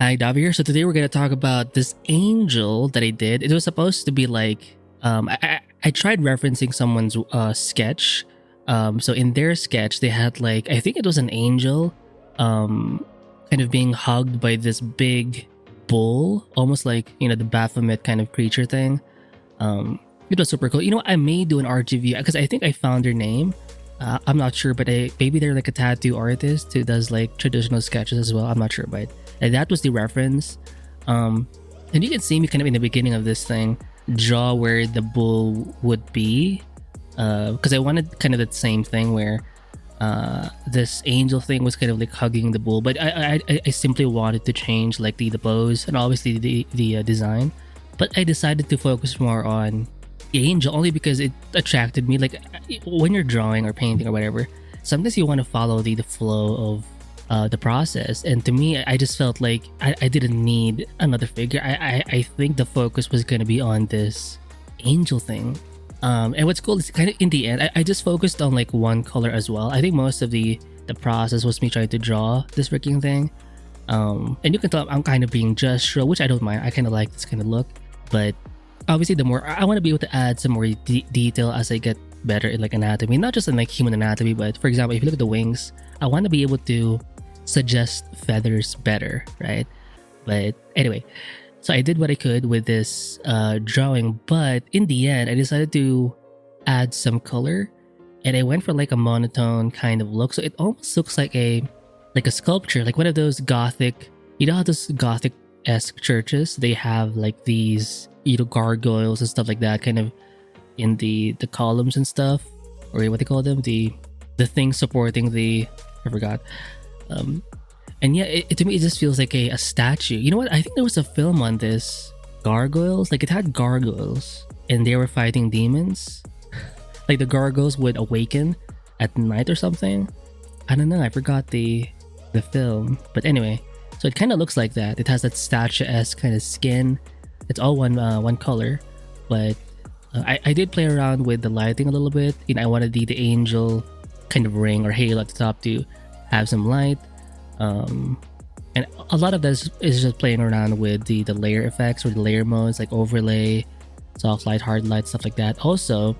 Hi, Davi here. So today we're gonna talk about this angel that I did. It was supposed to be like I tried referencing someone's sketch. So in their sketch, they had like I think it was an angel, um, kind of being hugged by this big bull, almost like the Baphomet kind of creature thing. It was super cool. I may do an art review because I think I found their name. I'm not sure, but maybe they're like a tattoo artist who does like traditional sketches as well. I'm not sure, but that was the reference. And you can see me kind of in the beginning of this thing draw where the bull would be, because I wanted kind of that same thing where this angel thing was kind of like hugging the bull, but I simply wanted to change like the pose and obviously the design, but I decided to focus more on the angel only because it attracted me. Like when you're drawing or painting or whatever, sometimes you want to follow the flow of the process, and to me I just felt like I didn't need another figure. I think the focus was going to be on this angel thing. And what's cool is kind of in the end I just focused on like one color as well. I think most of the process was me trying to draw this freaking thing. And you can tell I'm kind of being gestural, which I don't mind. I kind of like this kind of look, but obviously the more I want to be able to add some more detail as I get better in like anatomy, not just in like human anatomy, but for example if you look at the wings, I want to be able to suggest feathers better, right? But anyway, so I did what I could with this drawing, but in the end I decided to add some color, and I went for like a monotone kind of look, so it almost looks like a sculpture, like one of those gothic, how those gothic-esque churches, they have like these gargoyles and stuff like that kind of in the columns and stuff, or what they call them, the thing supporting the, I forgot. And yeah, to me it just feels like a statue. You know what, I think there was a film on this, gargoyles, like it had gargoyles and they were fighting demons. Like the gargoyles would awaken at night or something. I don't know, I forgot the film, but anyway, so it kind of looks like that. It has that statue-esque kind of skin. It's all one color, but I did play around with the lighting a little bit. I wanted the angel kind of ring or halo at the top to have some light, and a lot of that is just playing around with the layer effects or the layer modes, like overlay, soft light, hard light, stuff like that. Also,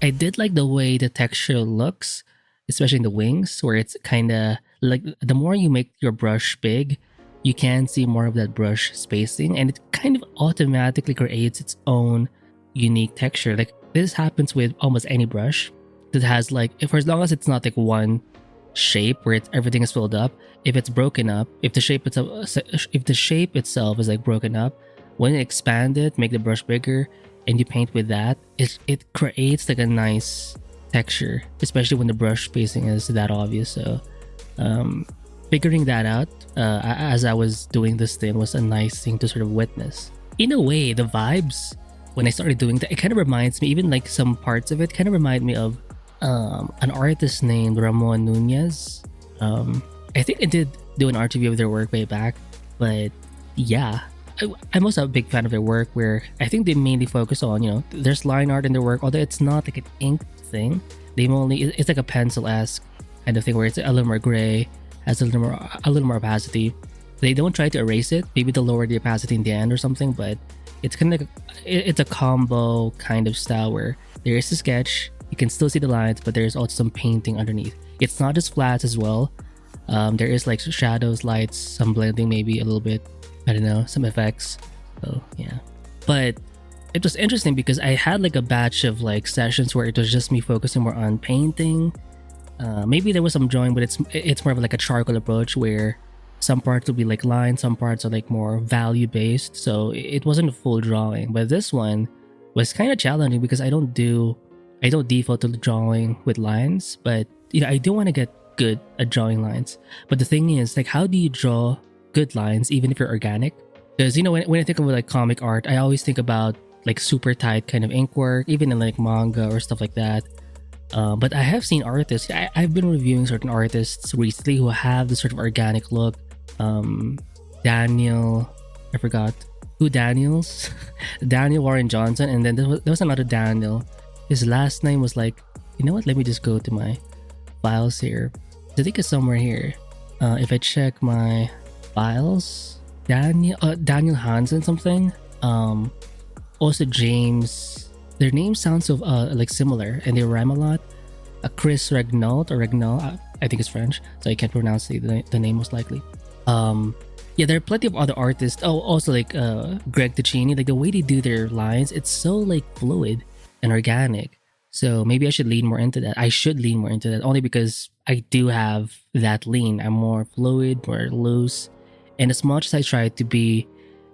I did like the way the texture looks, especially in the wings, where it's kind of like the more you make your brush big, you can see more of that brush spacing, and it kind of automatically creates its own unique texture. Like this happens with almost any brush that has like, for as long as it's not like one shape where everything is filled up, if it's broken up, if the shape itself is like broken up, when you expand it, make the brush bigger, and you paint with that, it creates like a nice texture, especially when the brush spacing is that obvious. So figuring that out as I was doing this thing was a nice thing to sort of witness. In a way, the vibes when I started doing that, it kind of reminds me, even like some parts of it kind of remind me of an artist named Ramon Nunez. I think I did do an art review of their work way back, but yeah, I'm also a big fan of their work, where I think they mainly focus on, there's line art in their work, although it's not like an inked thing. It's like a pencil-esque kind of thing where it's a little more gray, has a little more opacity. They don't try to erase it. Maybe they'll lower the opacity in the end or something, but it's kind of like it's a combo kind of style where there is a sketch, you can still see the lines, but there's also some painting underneath. It's not just flats as well. There is like shadows, lights, some blending, maybe a little bit, I don't know, some effects. So yeah, but it was interesting because I had like a batch of like sessions where it was just me focusing more on painting. Maybe there was some drawing, but it's more of like a charcoal approach where some parts will be like lines, some parts are like more value based, so it wasn't a full drawing. But this one was kind of challenging because I don't default to drawing with lines, but I do want to get good at drawing lines. But the thing is, like, how do you draw good lines even if you're organic? Because when I think of like comic art, I always think about like super tight kind of ink work, even in like manga or stuff like that. But I have seen artists, I've been reviewing certain artists recently who have this sort of organic look. Daniel, I forgot who Daniels, Daniel Warren Johnson, and then there was another Daniel. His last name was like, you know what? Let me just go to my files here. I think it's somewhere here. If I check my files, Daniel Hansen something. Also James. Their names sound so like similar, and they rhyme a lot. Chris Regnault or Regnal, I think it's French, so I can't pronounce the name most likely. Yeah, there are plenty of other artists. Oh, also like Greg Ticini. Like the way they do their lines, it's so like fluid and organic. So maybe I should lean more into that. I should lean more into that only because I do have that lean. I'm more fluid, more loose, and as much as I try to be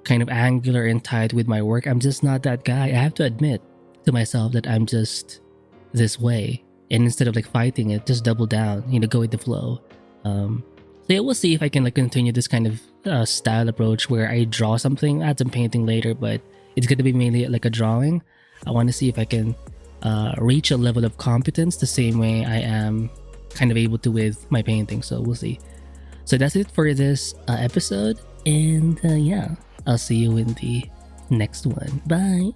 kind of angular and tight with my work, I'm just not that guy. I have to admit to myself that I'm just this way. And instead of like fighting it, just double down, go with the flow. So yeah, we'll see if I can like continue this kind of style approach where I draw something, add some painting later, but it's gonna be mainly like a drawing. I want to see if I can reach a level of competence the same way I am kind of able to with my painting. So we'll see. So that's it for this episode, and yeah, I'll see you in the next one. Bye.